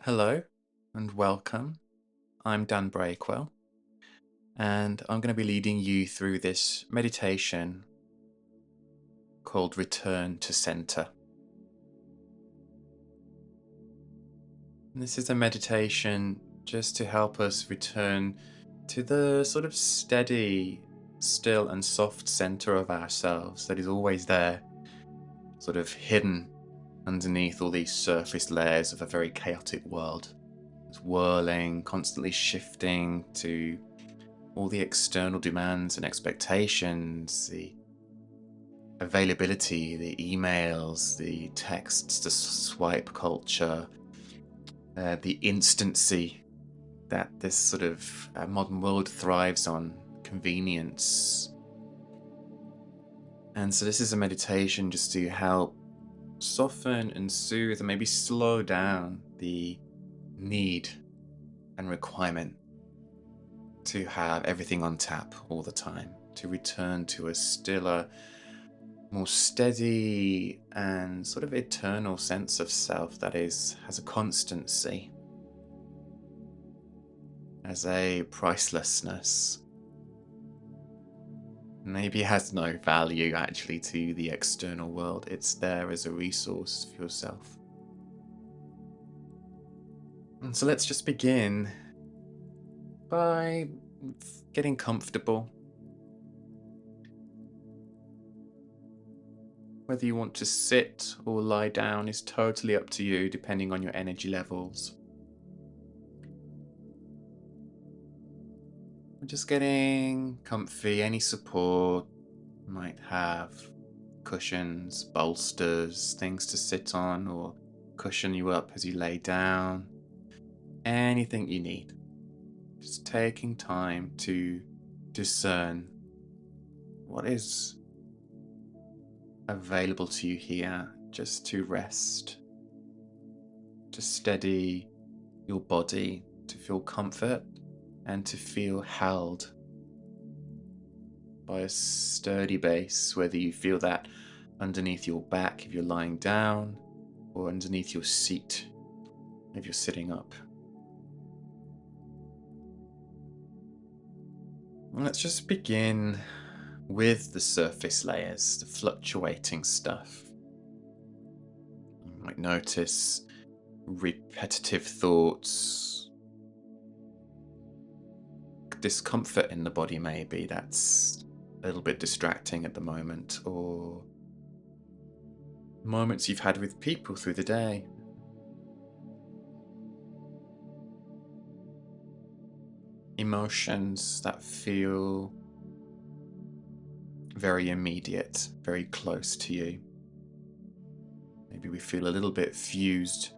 Hello and welcome. I'm Dan Breakwell, and I'm going to be leading you through this meditation called Return to Center. And this is a meditation just to help us return to the sort of steady, still, and soft center of ourselves that is always there, sort of hidden underneath all these surface layers of a very chaotic world. It's whirling, constantly shifting to all the external demands and expectations, the availability, the emails, the texts, the swipe culture, the instancy that this sort of modern world thrives on, convenience. And so this is a meditation just to help soften and soothe and maybe slow down the need and requirement to have everything on tap all the time, to return to a stiller, more steady and sort of eternal sense of self that has a constancy, has a pricelessness, maybe has no value actually to the external world. It's there as a resource for yourself. And so let's just begin by getting comfortable. Whether you want to sit or lie down is totally up to you, depending on your energy levels. We're just getting comfy, any support you might have, cushions, bolsters, things to sit on or cushion you up as you lay down, anything you need. Just taking time to discern what is available to you here, just to rest, to steady your body, to feel comfort and to feel held by a sturdy base, whether you feel that underneath your back if you're lying down or underneath your seat if you're sitting up. And let's just begin with the surface layers, the fluctuating stuff. You might notice repetitive thoughts, discomfort in the body maybe that's a little bit distracting at the moment, or moments you've had with people through the day. Emotions that feel very immediate, very close to you. Maybe we feel a little bit fused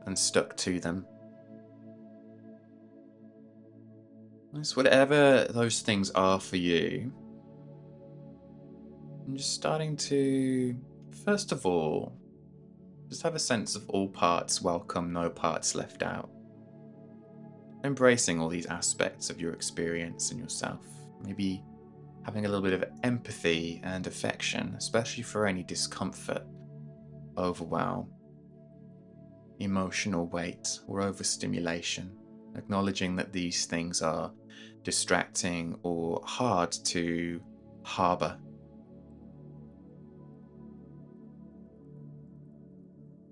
and stuck to them. It's whatever those things are for you. I'm just starting to, first of all, just have a sense of all parts welcome, no parts left out. Embracing all these aspects of your experience and yourself. Maybe having a little bit of empathy and affection, especially for any discomfort, overwhelm, emotional weight, or overstimulation. Acknowledging that these things are distracting or hard to harbor.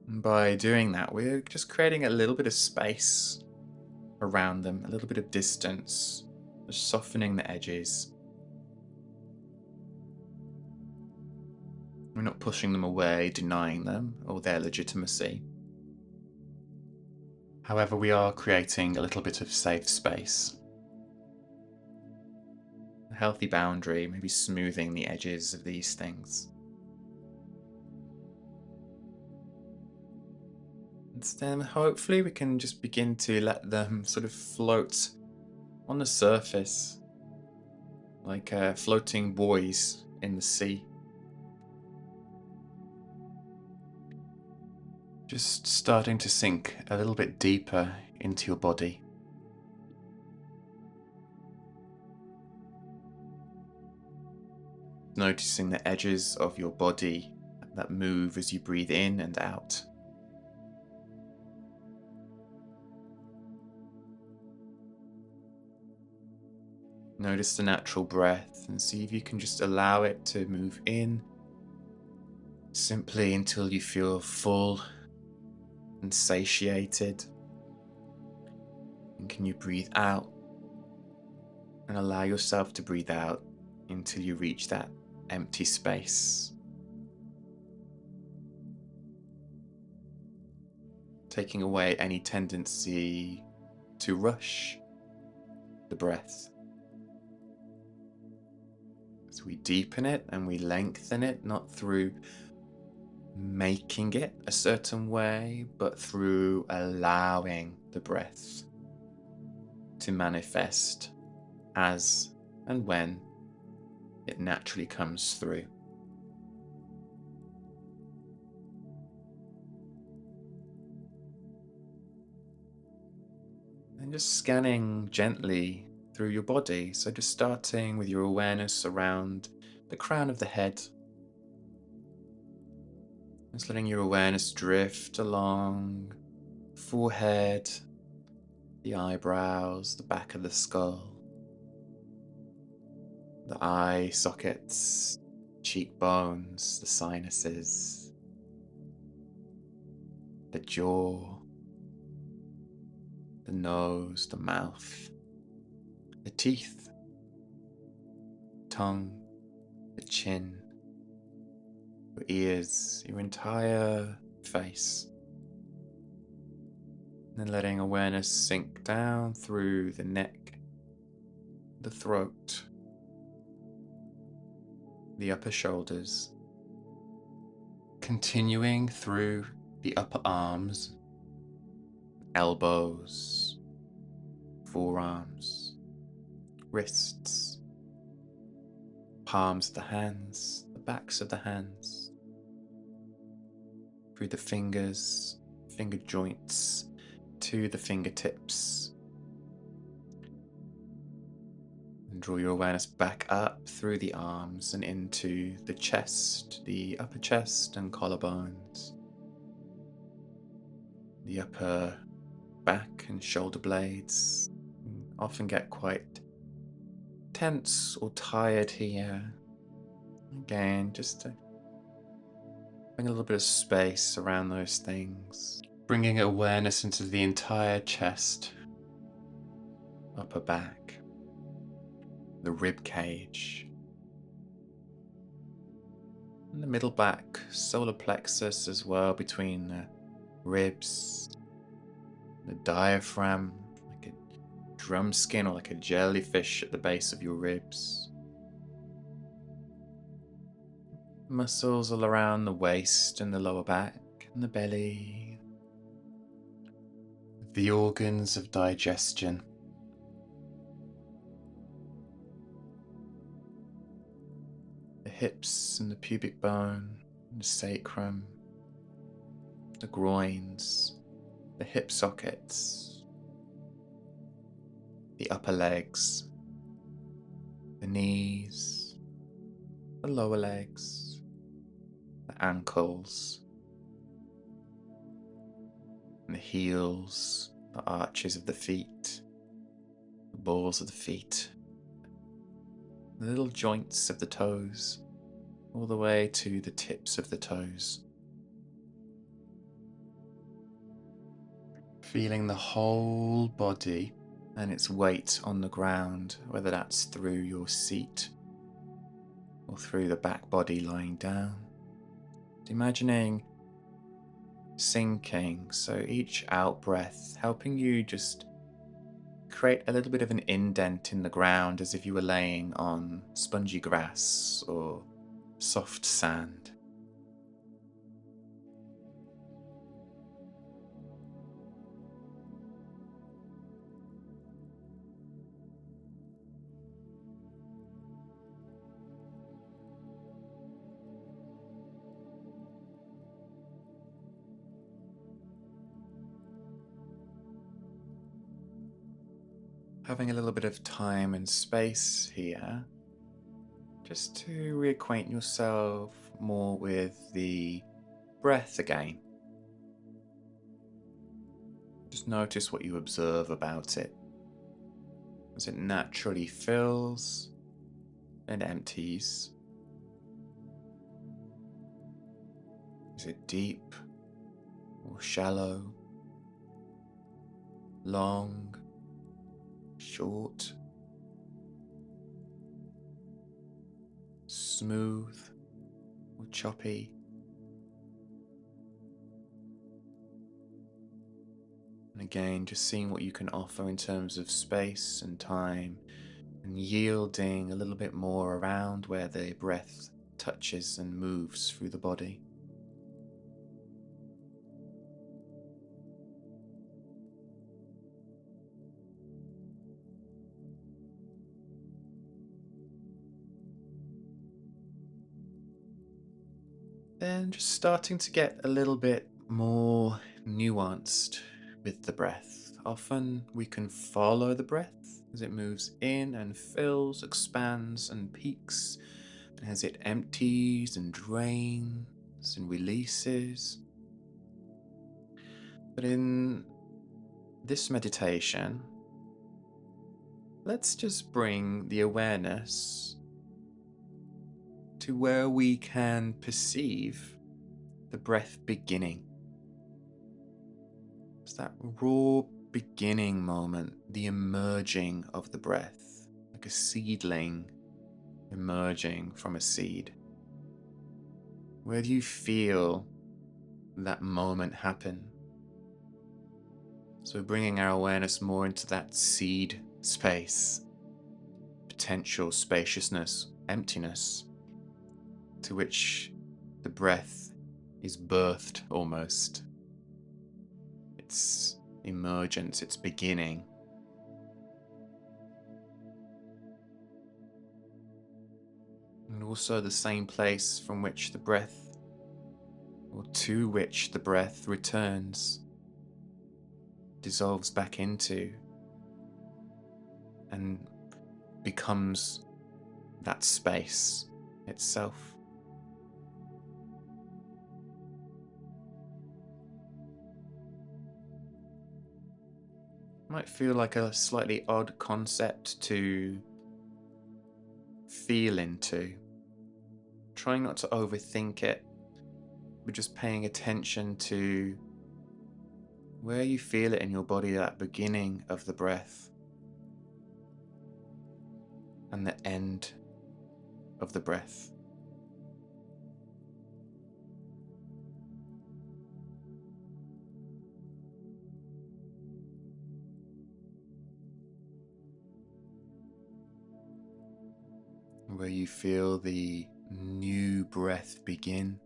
And by doing that, we're just creating a little bit of space around them, a little bit of distance, just softening the edges. We're not pushing them away, denying them, or their legitimacy. However, we are creating a little bit of safe space. A healthy boundary, maybe smoothing the edges of these things. And then hopefully we can just begin to let them sort of float on the surface, like floating buoys in the sea. Just starting to sink a little bit deeper into your body. Noticing the edges of your body that move as you breathe in and out. Notice the natural breath and see if you can just allow it to move in simply until you feel full and satiated. And can you breathe out and allow yourself to breathe out until you reach that empty space? Taking away any tendency to rush the breath. So we deepen it and we lengthen it, not through making it a certain way, but through allowing the breath to manifest as and when it naturally comes through. And just scanning gently through your body. So just starting with your awareness around the crown of the head. Just letting your awareness drift along the forehead, the eyebrows, the back of the skull, the eye sockets, cheekbones, the sinuses, the jaw, the nose, the mouth, the teeth, tongue, the chin, your ears, your entire face. And then letting awareness sink down through the neck, the throat, the upper shoulders, continuing through the upper arms, elbows, forearms, wrists, palms of the hands, the backs of the hands, through the fingers, finger joints, to the fingertips. And draw your awareness back up through the arms and into the chest, the upper chest and collarbones, the upper back and shoulder blades. You often get quite tense or tired here. Again, just to bring a little bit of space around those things. Bringing awareness into the entire chest, upper back, the rib cage, and the middle back, solar plexus as well, between the ribs, the diaphragm, like a drum skin or like a jellyfish at the base of your ribs. Muscles all around the waist and the lower back and the belly. The organs of digestion. The hips and the pubic bone, the sacrum, the groins, the hip sockets, the upper legs, the knees, the lower legs, the ankles, and the heels, the arches of the feet, the balls of the feet, the little joints of the toes, all the way to the tips of the toes. Feeling the whole body and its weight on the ground, whether that's through your seat or through the back body lying down. Imagining sinking, so each out breath helping you just create a little bit of an indent in the ground as if you were laying on spongy grass or soft sand. Having a little bit of time and space here just to reacquaint yourself more with the breath again. Just notice what you observe about it. as it naturally fills and empties. Is it deep or shallow? Long, short, smooth or choppy? And again, just seeing what you can offer in terms of space and time, and yielding a little bit more around where the breath touches and moves through the body. Then just starting to get a little bit more nuanced with the breath. Often we can follow the breath as it moves in and fills, expands and peaks, and as it empties and drains and releases. But in this meditation, let's just bring the awareness to where we can perceive the breath beginning. It's that raw beginning moment, the emerging of the breath, like a seedling emerging from a seed. Where do you feel that moment happen? So bringing our awareness more into that seed space, potential spaciousness, emptiness, to which the breath is birthed almost. Its emergence, its beginning. And also the same place from which the breath, or to which the breath returns, dissolves back into, and becomes that space itself. Might feel like a slightly odd concept to feel into. Trying not to overthink it, but just paying attention to where you feel it in your body, that beginning of the breath and the end of the breath. Where you feel the new breath begin,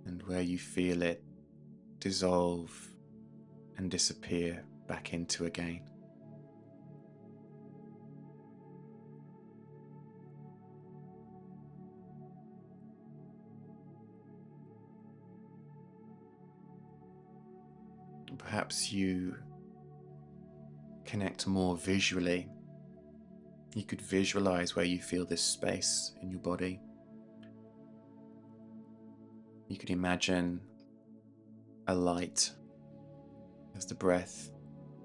and where you feel it dissolve and disappear back into again. Perhaps you connect more visually. You could visualize where you feel this space in your body. You could imagine a light. As the breath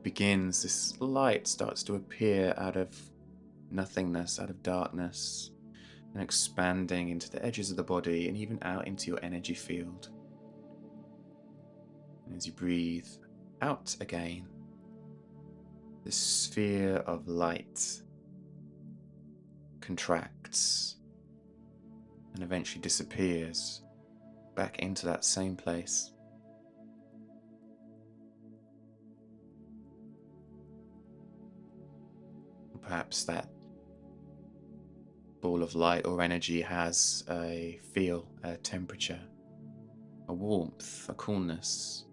begins, this light starts to appear out of nothingness, out of darkness, and expanding into the edges of the body and even out into your energy field. And as you breathe out again, this sphere of light contracts and eventually disappears back into that same place. Perhaps that ball of light or energy has a feel, a temperature, a warmth, a coolness.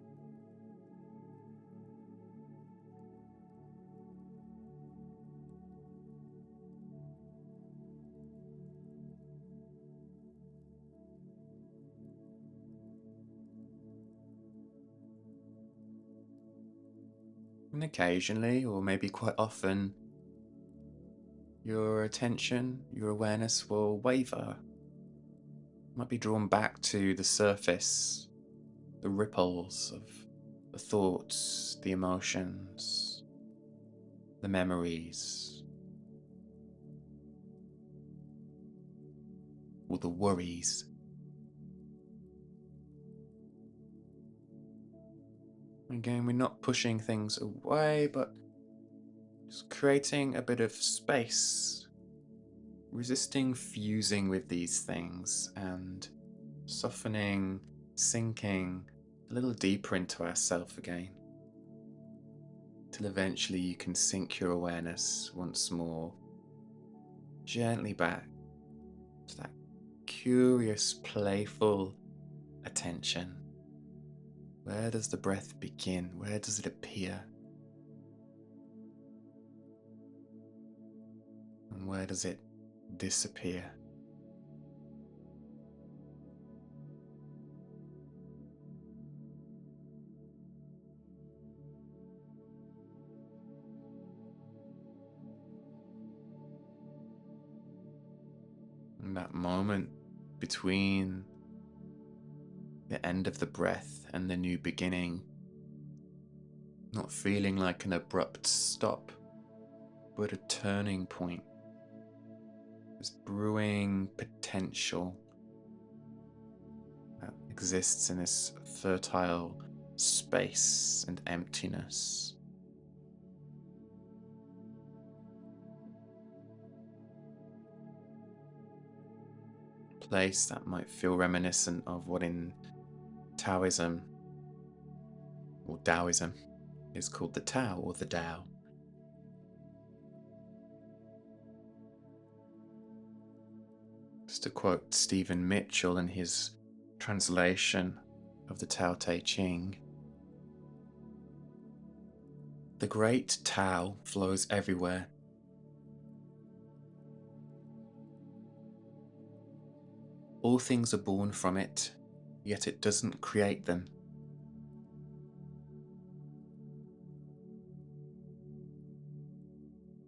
And occasionally, or maybe quite often, your attention, your awareness will waver, might be drawn back to the surface the ripples of the thoughts, the emotions, the memories, or the worries. Again, we're not pushing things away, but just creating a bit of space, resisting fusing with these things and softening, sinking a little deeper into ourself again, till eventually you can sink your awareness once more gently back to that curious, playful attention. Where does the breath begin? Where does it appear? And where does it disappear? And that moment between the end of the breath and the new beginning, not feeling like an abrupt stop, but a turning point. This brewing potential that exists in this fertile space and emptiness. Place that might feel reminiscent of what in Taoism or Taoism is called the Tao or the Tao. Just to quote Stephen Mitchell in his translation of the Tao Te Ching, the great Tao flows everywhere. All things are born from it, yet it doesn't create them.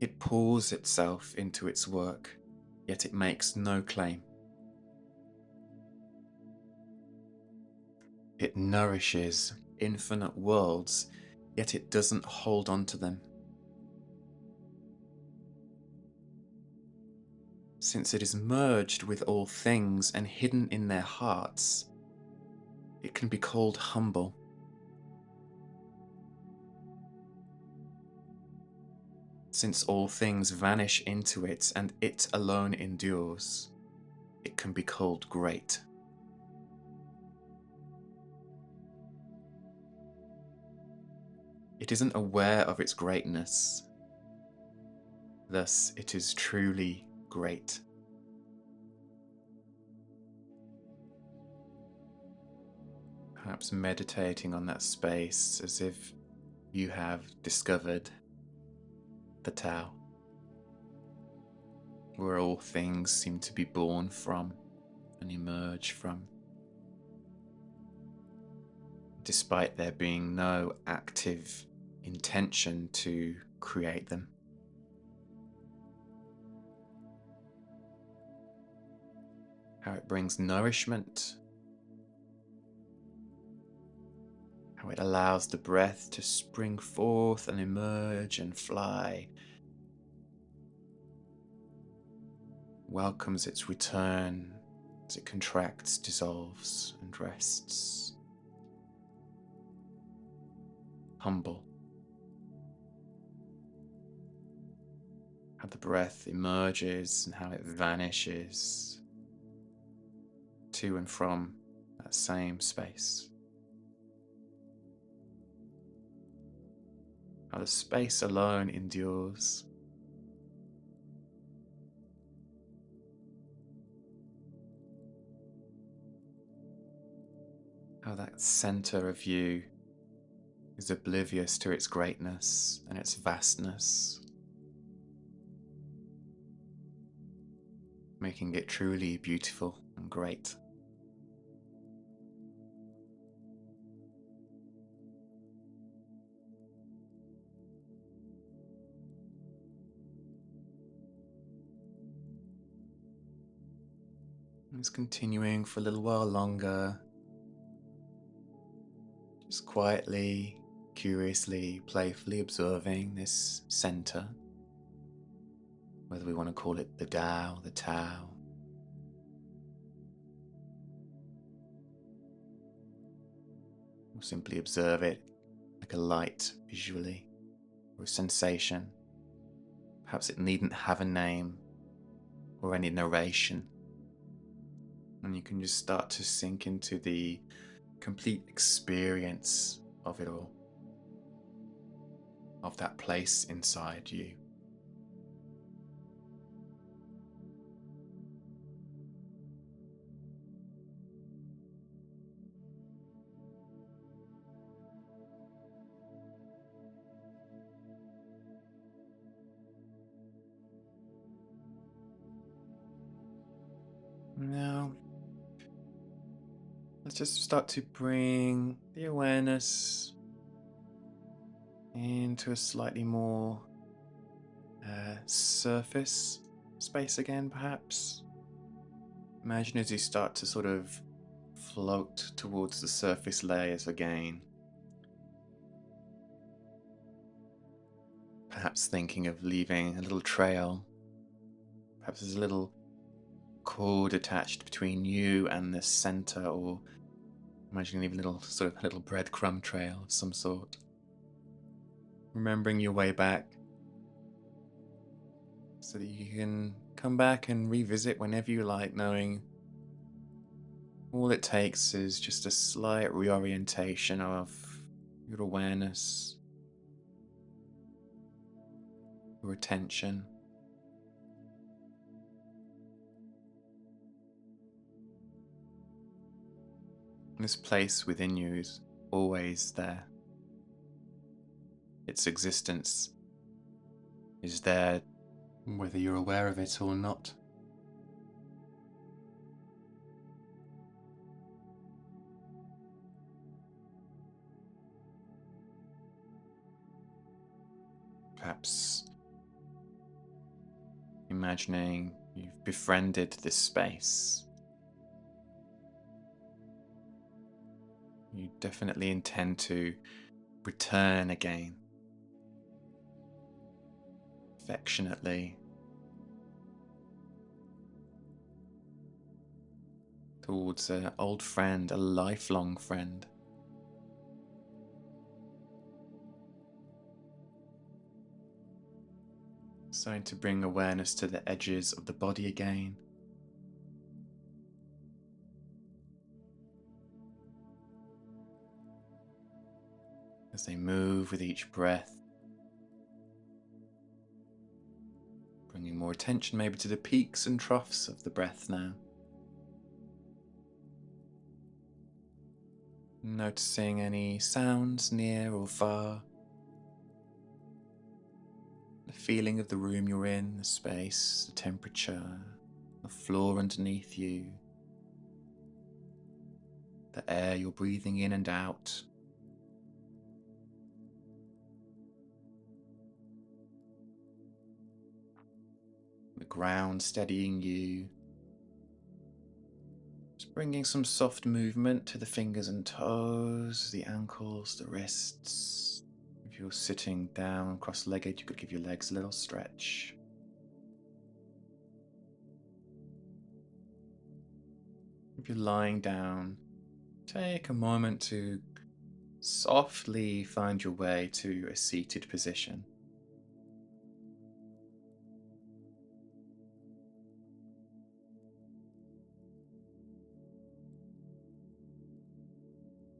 It pours itself into its work, yet it makes no claim. It nourishes infinite worlds, yet it doesn't hold on to them. Since it is merged with all things and hidden in their hearts, it can be called humble. Since all things vanish into it and it alone endures, it can be called great. It isn't aware of its greatness, thus it is truly great. Perhaps meditating on that space as if you have discovered the Tao, where all things seem to be born from and emerge from, despite there being no active intention to create them. How it brings nourishment, how it allows the breath to spring forth and emerge and fly, welcomes its return as it contracts, dissolves, and rests. Humble. How the breath emerges and how it vanishes to and from that same space. How the space alone endures. How that center of you is oblivious to its greatness and its vastness, making it truly beautiful and great. It's continuing for a little while longer, Just quietly, curiously, playfully observing this center, whether we want to call it the Tao, the Tao, or simply observe it like a light visually or a sensation. Perhaps it needn't have a name or any narration, and you can just start to sink into the complete experience of it all, of that place inside you. Now, let's just start to bring the awareness into a slightly more surface space again, perhaps. Imagine as you start to sort of float towards the surface layers again, perhaps thinking of leaving a little trail. Perhaps there's a little cord attached between you and the center, or imagine leaving a little sort of little breadcrumb trail of some sort. Remembering your way back so that you can come back and revisit whenever you like, knowing all it takes is just a slight reorientation of your awareness, your attention. This place within you is always there. Its existence is there whether you're aware of it or not. Perhaps imagining you've befriended this space. You definitely intend to return again, affectionately, towards an old friend, a lifelong friend. Starting to bring awareness to the edges of the body again. As they move with each breath. Bringing more attention maybe to the peaks and troughs of the breath now. Noticing any sounds near or far. The feeling of the room you're in, the space, the temperature, the floor underneath you, the air you're breathing in and out. The ground steadying you. Just bringing some soft movement to the fingers and toes, the ankles, the wrists. If you're sitting down cross-legged, you could give your legs a little stretch. If you're lying down, take a moment to softly find your way to a seated position.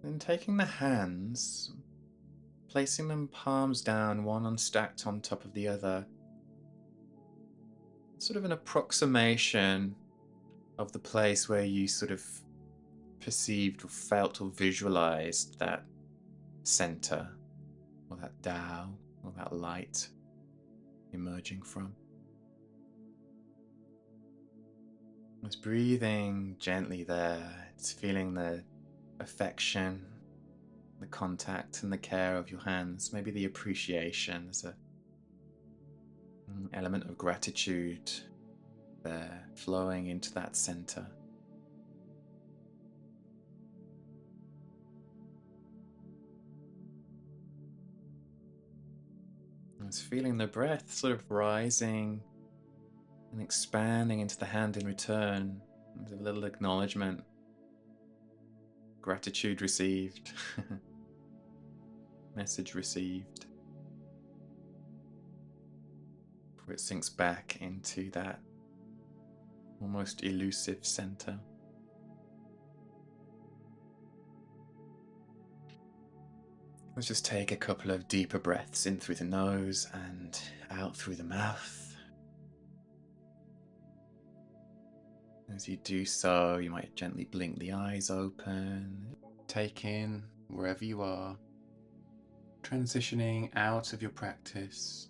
Then taking the hands, placing them palms down, one stacked on top of the other. Sort of an approximation of the place where you sort of perceived or felt or visualized that center, or that Tao, or that light emerging from. It's breathing gently there. It's feeling the affection, the contact and the care of your hands, maybe the appreciation. There's an element of gratitude there flowing into that center. It's feeling the breath sort of rising and expanding into the hand in return. There's a little acknowledgement, gratitude received, message received. Before it sinks back into that almost elusive center. Let's just take a couple of deeper breaths in through the nose and out through the mouth. As you do so, you might gently blink the eyes open. Take in wherever you are, transitioning out of your practice,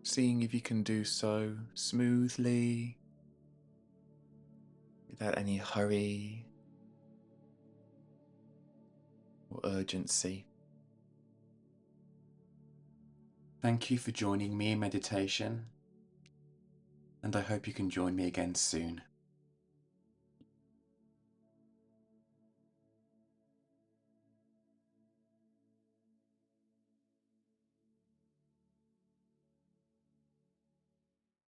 seeing if you can do so smoothly, without any hurry or urgency. Thank you for joining me in meditation, and I hope you can join me again soon.